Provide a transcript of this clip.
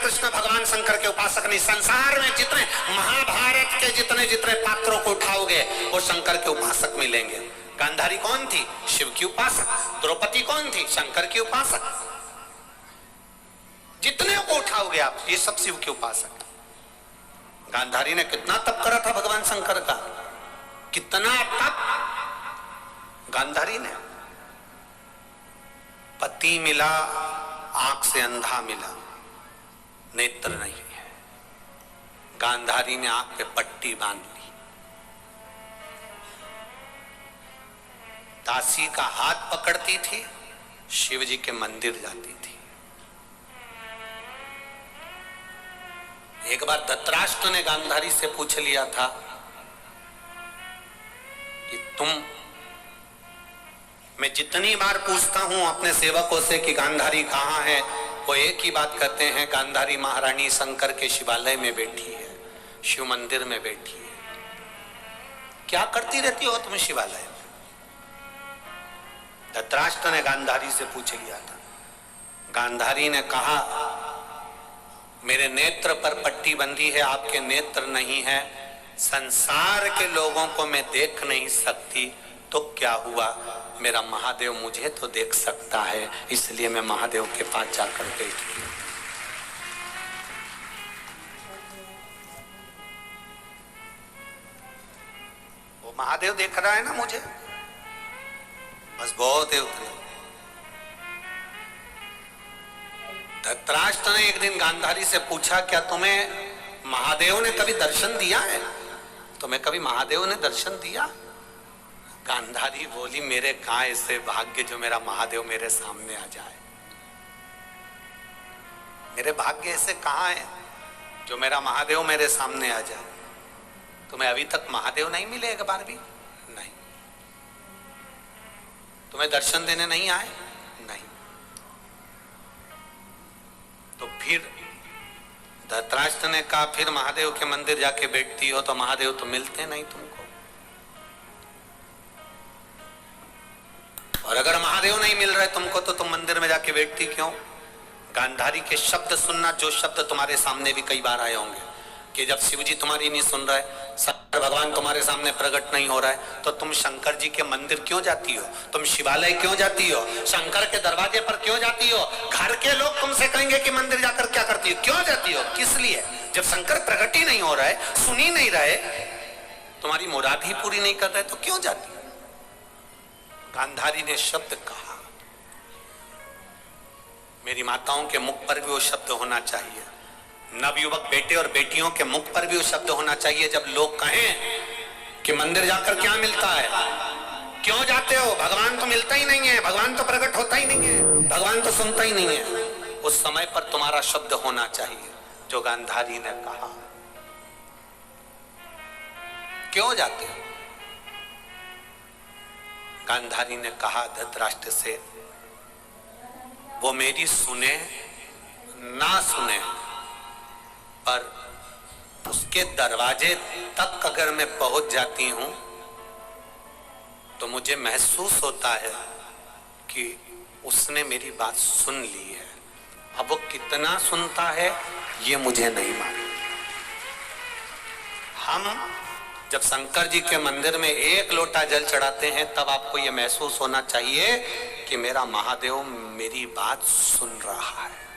कृष्ण भगवान शंकर के उपासक नहीं। संसार में जितने महाभारत के जितने पात्रों को उठाओगे वो शंकर के उपासक मिलेंगे। गांधारी कौन थी? शिव की उपासक। द्रौपदी कौन थी? शंकर की उपासक। जितने को उठाओगे आप ये सब शिव के उपासक। गांधारी ने कितना तप करा था भगवान शंकर का, कितना तप। गांधारी ने पति मिला, आंख से अंधा मिला, नेत्र नहीं है। गांधारी ने आंख पे पट्टी बांध ली, दासी का हाथ पकड़ती थी, शिव जी के मंदिर जाती थी। एक बार धृतराष्ट्र ने गांधारी से पूछ लिया था कि मैं जितनी बार पूछता हूं अपने सेवकों से कि गांधारी कहां है, वो एक ही बात कहते हैं, गांधारी महारानी शंकर के शिवालय में बैठी है, शिव मंदिर में बैठी है। क्या करती रहती हो तुम शिवालय में? धृतराष्ट्र ने गांधारी से पूछ लिया था। गांधारी ने कहा मेरे नेत्र पर पट्टी बंधी है, आपके नेत्र नहीं है, संसार के लोगों को मैं देख नहीं सकती, तो क्या हुआ, मेरा महादेव मुझे तो देख सकता है, इसलिए मैं महादेव के पास जाकर बैठी। वो महादेव देख रहा है ना मुझे, बस बहुत है उतने। धृतराष्ट्र ने एक दिन गांधारी से पूछा क्या तुम्हें महादेव ने कभी दर्शन दिया है? तुम्हें कभी महादेव ने दर्शन दिया? गांधारी बोली मेरे कहां ऐसे भाग्य जो मेरा महादेव मेरे सामने आ जाए। मेरे भाग्य ऐसे कहां है जो मेरा महादेव मेरे सामने आ जाए। तुम्हें अभी तक महादेव नहीं मिले एक बार भी? नहीं। तुम्हें दर्शन देने नहीं आए? नहीं। तो फिर धृतराष्ट्र ने कहा फिर महादेव के मंदिर जाके बैठती हो तो महादेव तो मिलते नहीं तुमको, और अगर महादेव नहीं मिल रहे तुमको तो तुम मंदिर में जाके बैठती क्यों? गांधारी के शब्द सुनना, जो शब्द तुम्हारे सामने भी कई बार आए होंगे कि जब शिव जी तुम्हारी नहीं सुन रहे, शंकर भगवान तुम्हारे सामने प्रकट नहीं हो रहा है, तो तुम शंकर जी के मंदिर क्यों जाती हो? तुम शिवालय क्यों जाती हो? शंकर के दरवाजे पर क्यों जाती हो? घर के लोग तुमसे कहेंगे कि मंदिर जाकर क्या करती हो, क्यों जाती हो, किस लिए? जब शंकर प्रकट ही नहीं हो रहा है, सुन ही नहीं रहे, तुम्हारी मुराद ही पूरी नहीं कर रहे, तो क्यों जाती हो? गांधारी ने शब्द कहा, मेरी माताओं के मुख पर भी वो शब्द होना चाहिए, नवयुवक बेटे और बेटियों के मुख पर भी वो शब्द होना चाहिए। जब लोग कहें कि मंदिर जाकर क्या मिलता है, क्यों जाते हो, भगवान तो मिलता ही नहीं है, भगवान तो प्रकट होता ही नहीं है, भगवान तो सुनता ही नहीं है, उस समय पर तुम्हारा शब्द होना चाहिए जो गांधारी ने कहा। क्यों जाते हो? गांधारी ने कहा धृतराष्ट्र से, वो मेरी सुने ना सुने, पर उसके दरवाजे तक अगर मैं पहुंच जाती हूं तो मुझे महसूस होता है कि उसने मेरी बात सुन ली है। अब वो कितना सुनता है ये मुझे नहीं मालूम। हम जब शंकर जी के मंदिर में एक लोटा जल चढ़ाते हैं तब आपको ये महसूस होना चाहिए कि मेरा महादेव मेरी बात सुन रहा है।